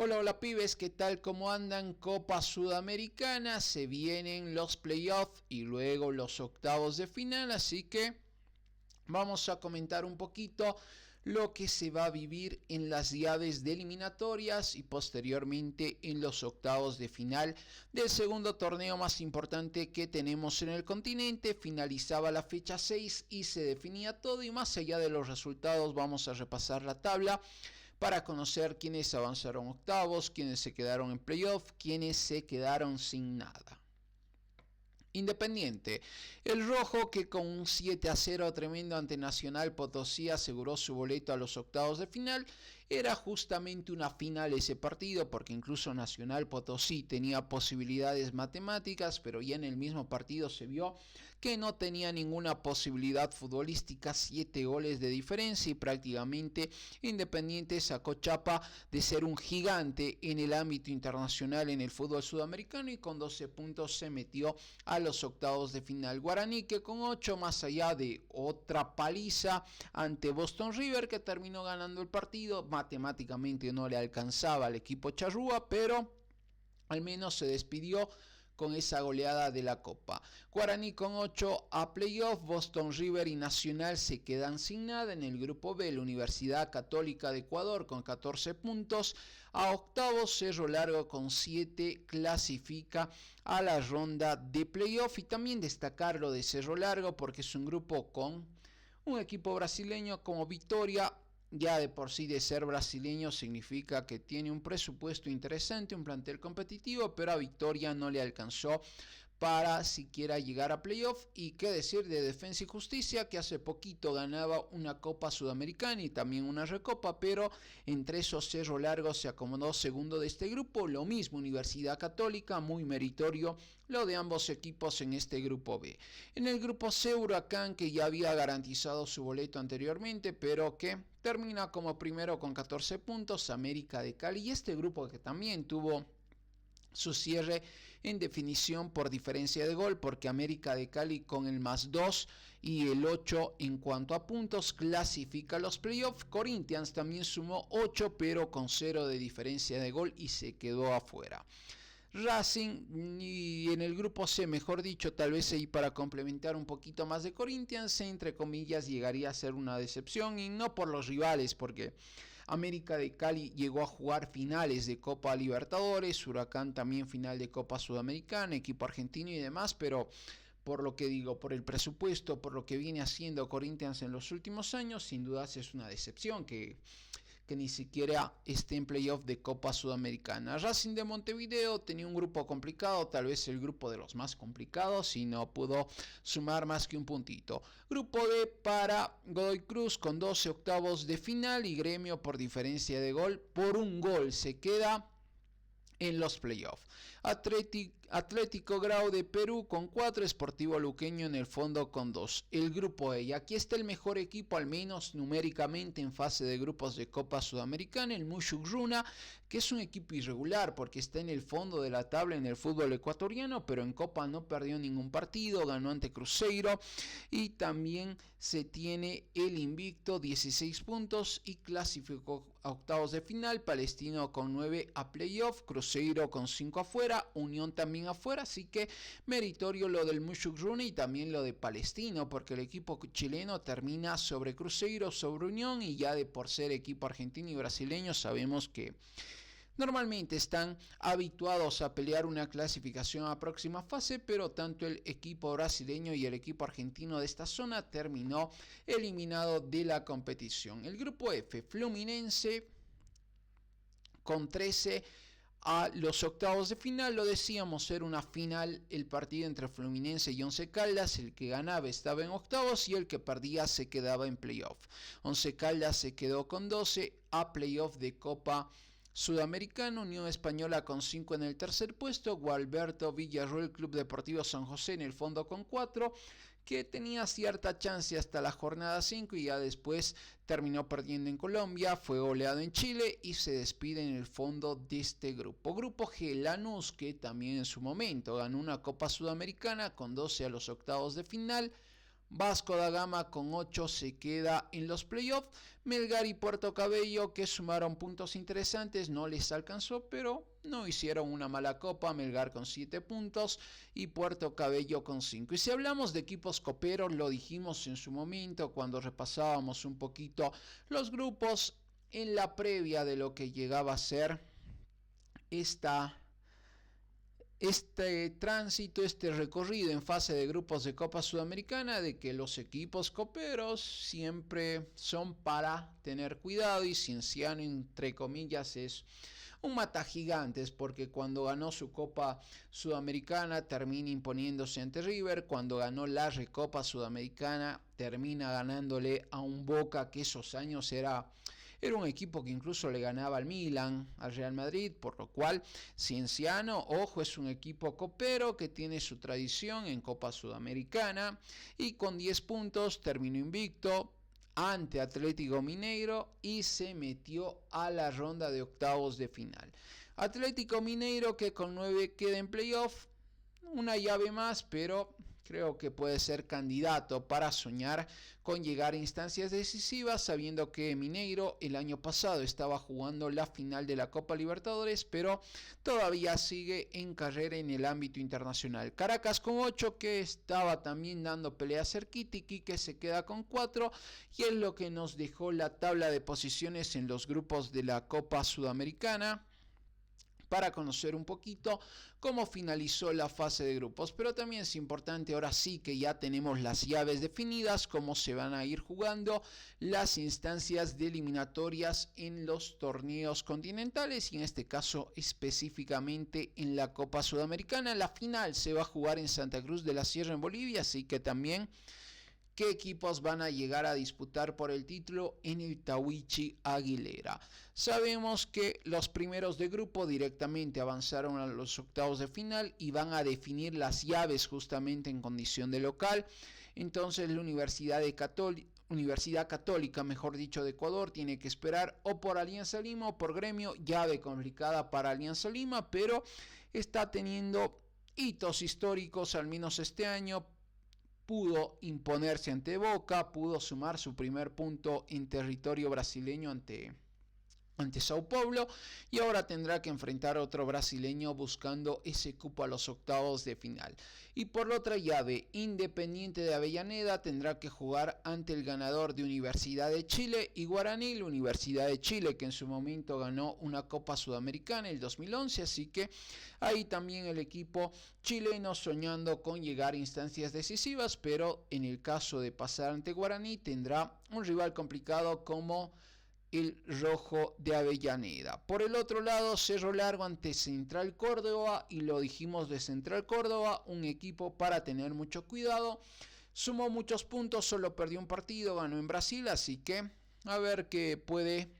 Hola, hola pibes, ¿qué tal? ¿Cómo andan? Copa Sudamericana, se vienen los playoffs y luego los octavos de final, así que vamos a comentar un poquito lo que se va a vivir en las llaves de eliminatorias y posteriormente en los octavos de final del segundo torneo más importante que tenemos en el continente. Finalizaba la fecha 6 y se definía todo, y más allá de los resultados vamos a repasar la tabla para conocer quiénes avanzaron octavos, quiénes se quedaron en playoff, quiénes se quedaron sin nada. Independiente, el rojo, que con un 7-0 tremendo ante Nacional Potosí aseguró su boleto a los octavos de final. Era justamente una final ese partido, porque incluso Nacional Potosí tenía posibilidades matemáticas, pero ya en el mismo partido se vio que no tenía ninguna posibilidad futbolística. 7 goles de diferencia, y prácticamente Independiente sacó chapa de ser un gigante en el ámbito internacional en el fútbol sudamericano, y con 12 puntos se metió a los octavos de final. Guaraní, que con 8, más allá de otra paliza ante Boston River, que terminó ganando el partido, matemáticamente no le alcanzaba al equipo charrúa, pero al menos se despidió con esa goleada de la Copa. Guaraní con 8 a playoff. Boston River y Nacional se quedan sin nada. En el grupo B, la Universidad Católica de Ecuador con 14 puntos a octavos. Cerro Largo con 7 clasifica a la ronda de playoff. Y también destacar lo de Cerro Largo, porque es un grupo con un equipo brasileño como Vitória. Ya de por sí, de ser brasileño significa que tiene un presupuesto interesante, un plantel competitivo, pero a Vitória no le alcanzó para siquiera llegar a playoff. Y qué decir de Defensa y Justicia, que hace poquito ganaba una Copa Sudamericana y también una Recopa, pero entre esos Cerro Largo se acomodó segundo de este grupo. Lo mismo Universidad Católica, muy meritorio lo de ambos equipos en este grupo B. En el grupo C, Huracán, que ya había garantizado su boleto anteriormente, pero que termina como primero con 14 puntos. América de Cali, y este grupo que también tuvo su cierre en definición por diferencia de gol, porque América de Cali con el +2 y el 8 en cuanto a puntos clasifica los playoffs. Corinthians también sumó 8, pero con 0 de diferencia de gol y se quedó afuera. Racing, y en el grupo C, mejor dicho, tal vez ahí para complementar un poquito más de Corinthians, entre comillas, llegaría a ser una decepción, y no por los rivales, porque América de Cali llegó a jugar finales de Copa Libertadores, Huracán también final de Copa Sudamericana, equipo argentino y demás, pero por lo que digo, por el presupuesto, por lo que viene haciendo Corinthians en los últimos años, sin dudas es una decepción que ni siquiera esté en playoff de Copa Sudamericana. Racing de Montevideo tenía un grupo complicado, tal vez el grupo de los más complicados, y no pudo sumar más que un puntito. Grupo D para Godoy Cruz con 12 octavos de final, y Gremio por diferencia de gol, por un gol se queda en los playoffs. Atlético Grau de Perú con 4, Sportivo Luqueño en el fondo con 2. El grupo E, y aquí está el mejor equipo, al menos numéricamente en fase de grupos de Copa Sudamericana, el Mushuk Runa, que es un equipo irregular porque está en el fondo de la tabla en el fútbol ecuatoriano, pero en Copa no perdió ningún partido, ganó ante Cruzeiro, y también se tiene el invicto, 16 puntos, y clasificó a octavos de final. Palestino con 9 a playoff, Cruzeiro con 5 afuera, Unión también afuera, así que meritorio lo del Mushuk Runa y también lo de Palestino, porque el equipo chileno termina sobre Cruzeiro, sobre Unión, y ya de por ser equipo argentino y brasileño sabemos que normalmente están habituados a pelear una clasificación a próxima fase, pero tanto el equipo brasileño y el equipo argentino de esta zona terminó eliminado de la competición. El grupo F, Fluminense con 13 a los octavos de final. Lo decíamos, era una final el partido entre Fluminense y Once Caldas. El que ganaba estaba en octavos y el que perdía se quedaba en playoff. Once Caldas se quedó con 12 a playoff de Copa Sudamericana. Unión Española con 5 en el tercer puesto, Gualberto Villarroel Club Deportivo San José en el fondo con 4, que tenía cierta chance hasta la jornada 5 y ya después terminó perdiendo en Colombia, fue goleado en Chile y se despide en el fondo de este grupo. Grupo G, Lanús, que también en su momento ganó una Copa Sudamericana con 12 a los octavos de final. Vasco da Gama con 8 se queda en los playoffs. Melgar y Puerto Cabello, que sumaron puntos interesantes, no les alcanzó, pero no hicieron una mala copa. Melgar con 7 puntos y Puerto Cabello con 5. Y si hablamos de equipos coperos, lo dijimos en su momento cuando repasábamos un poquito los grupos en la previa de lo que llegaba a ser este tránsito, este recorrido en fase de grupos de Copa Sudamericana, de que los equipos coperos siempre son para tener cuidado, y Cienciano, entre comillas, es un mata gigantes, porque cuando ganó su Copa Sudamericana termina imponiéndose ante River, cuando ganó la Recopa Sudamericana termina ganándole a un Boca que esos años era un equipo que incluso le ganaba al Milan, al Real Madrid, por lo cual Cienciano, ojo, es un equipo copero que tiene su tradición en Copa Sudamericana, y con 10 puntos terminó invicto ante Atlético Mineiro y se metió a la ronda de octavos de final. Atlético Mineiro, que con 9 queda en playoff, una llave más, pero creo que puede ser candidato para soñar con llegar a instancias decisivas, sabiendo que Mineiro el año pasado estaba jugando la final de la Copa Libertadores, pero todavía sigue en carrera en el ámbito internacional. Caracas con 8, que estaba también dando pelea cerquita, y Quique se queda con 4, y es lo que nos dejó la tabla de posiciones en los grupos de la Copa Sudamericana, para conocer un poquito cómo finalizó la fase de grupos. Pero también es importante, ahora sí que ya tenemos las llaves definidas, cómo se van a ir jugando las instancias de eliminatorias en los torneos continentales, y en este caso específicamente en la Copa Sudamericana. La final se va a jugar en Santa Cruz de la Sierra, en Bolivia, así que también qué equipos van a llegar a disputar por el título en el Tahuichi Aguilera. Sabemos que los primeros de grupo directamente avanzaron a los octavos de final y van a definir las llaves justamente en condición de local. Entonces la Universidad Católica, mejor dicho, de Ecuador, tiene que esperar o por Alianza Lima o por Gremio. Llave complicada para Alianza Lima, pero está teniendo hitos históricos, al menos este año. Pudo imponerse ante Boca, pudo sumar su primer punto en territorio brasileño ante Sao Paulo, y ahora tendrá que enfrentar a otro brasileño buscando ese cupo a los octavos de final. Y por la otra llave, Independiente de Avellaneda tendrá que jugar ante el ganador de Universidad de Chile y Guaraní. La Universidad de Chile, que en su momento ganó una Copa Sudamericana en el 2011, así que ahí también el equipo chileno soñando con llegar a instancias decisivas, pero en el caso de pasar ante Guaraní tendrá un rival complicado como el Rojo de Avellaneda. Por el otro lado, Cerro Largo ante Central Córdoba, y lo dijimos de Central Córdoba, un equipo para tener mucho cuidado. Sumó muchos puntos, solo perdió un partido, ganó en Brasil, así que a ver qué puede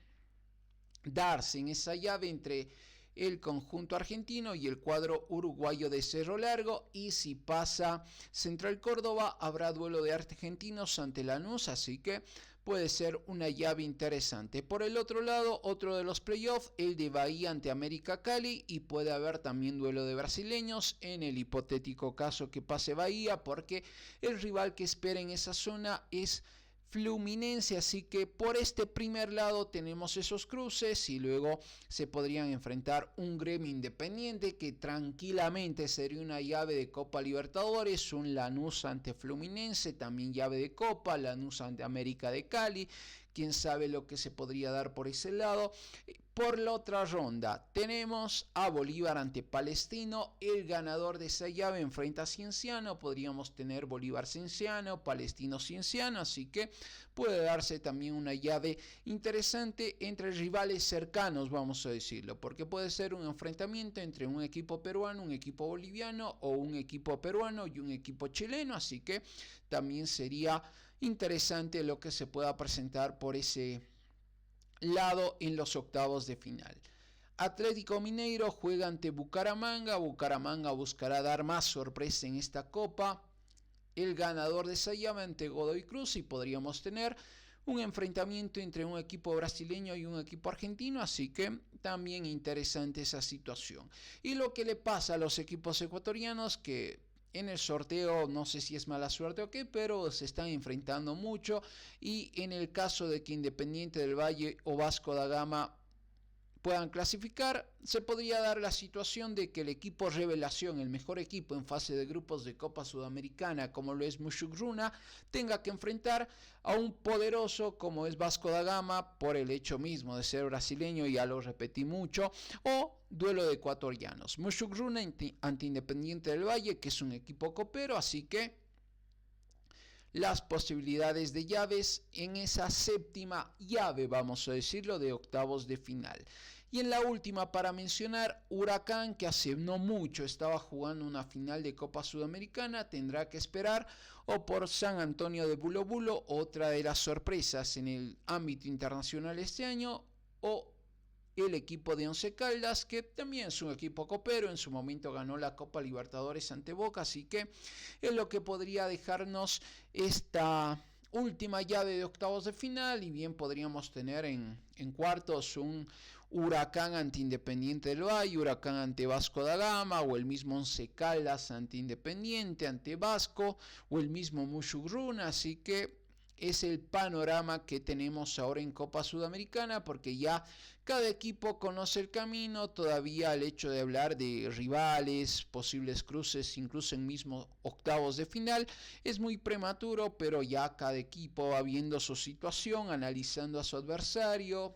darse en esa llave entre el conjunto argentino y el cuadro uruguayo de Cerro Largo. Y si pasa Central Córdoba, habrá duelo de argentinos ante Lanús, así que puede ser una llave interesante. Por el otro lado, otro de los playoffs, el de Bahía ante América Cali, y puede haber también duelo de brasileños en el hipotético caso que pase Bahía, porque el rival que espera en esa zona es Fluminense, así que por este primer lado tenemos esos cruces, y luego se podrían enfrentar un Gremio Independiente, que tranquilamente sería una llave de Copa Libertadores, un Lanús ante Fluminense, también llave de Copa, Lanús ante América de Cali, quién sabe lo que se podría dar por ese lado. Por la otra ronda tenemos a Bolívar ante Palestino, el ganador de esa llave enfrenta a Cienciano, podríamos tener Bolívar Cienciano, Palestino Cienciano, así que puede darse también una llave interesante entre rivales cercanos, vamos a decirlo, porque puede ser un enfrentamiento entre un equipo peruano, un equipo boliviano, o un equipo peruano y un equipo chileno, así que también sería interesante lo que se pueda presentar por ese lado en los octavos de final. Atlético Mineiro juega ante Bucaramanga. Bucaramanga buscará dar más sorpresa en esta copa. El ganador de esa llave ante Godoy Cruz, y podríamos tener un enfrentamiento entre un equipo brasileño y un equipo argentino, así que también interesante esa situación. Y lo que le pasa a los equipos ecuatorianos, que en el sorteo, no sé si es mala suerte o qué, pero se están enfrentando mucho. Y en el caso de que Independiente del Valle o Vasco da Gama puedan clasificar, se podría dar la situación de que el equipo revelación, el mejor equipo en fase de grupos de Copa Sudamericana, como lo es Mushugoruna, tenga que enfrentar a un poderoso como es Vasco da Gama, por el hecho mismo de ser brasileño, ya lo repetí mucho, o duelo de ecuatorianos. Mushugoruna ante Independiente del Valle, que es un equipo copero, así que las posibilidades de llaves en esa séptima llave, vamos a decirlo, de octavos de final. Y en la última, para mencionar, Huracán, que hace no mucho estaba jugando una final de Copa Sudamericana, tendrá que esperar, o por San Antonio de Bulo Bulo, otra de las sorpresas en el ámbito internacional este año, o el equipo de Once Caldas, que también es un equipo copero, en su momento ganó la Copa Libertadores ante Boca, así que es lo que podría dejarnos esta última llave de octavos de final, y bien podríamos tener en cuartos un Huracán ante Independiente del Valle, Huracán ante Vasco da Gama, o el mismo Once Caldas ante Independiente, ante Vasco, o el mismo Mushugoruna, así que es el panorama que tenemos ahora en Copa Sudamericana, porque ya cada equipo conoce el camino. Todavía el hecho de hablar de rivales, posibles cruces, incluso en mismos octavos de final, es muy prematuro, pero ya cada equipo va viendo su situación, analizando a su adversario.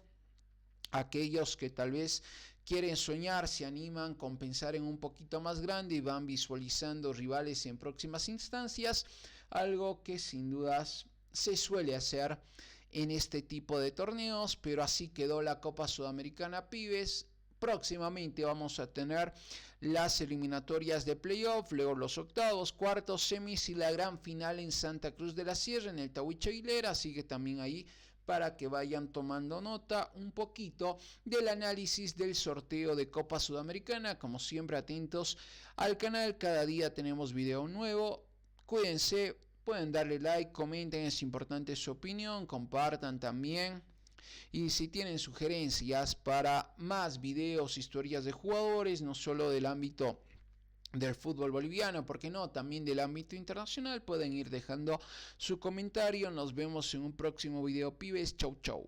Aquellos que tal vez quieren soñar, se animan con pensar en un poquito más grande y van visualizando rivales en próximas instancias, algo que sin dudas se suele hacer en este tipo de torneos, pero así quedó la Copa Sudamericana Pibes. Próximamente vamos a tener las eliminatorias de playoff, luego los octavos, cuartos, semis y la gran final en Santa Cruz de la Sierra, en el Tahuicho Aguilera, así que también ahí para que vayan tomando nota un poquito del análisis del sorteo de Copa Sudamericana. Como siempre, atentos al canal, cada día tenemos video nuevo. Cuídense. Pueden darle like, comenten, es importante su opinión, compartan también. Y si tienen sugerencias para más videos, historias de jugadores, no solo del ámbito del fútbol boliviano, porque no, también del ámbito internacional, pueden ir dejando su comentario. Nos vemos en un próximo video, pibes. Chau, chau.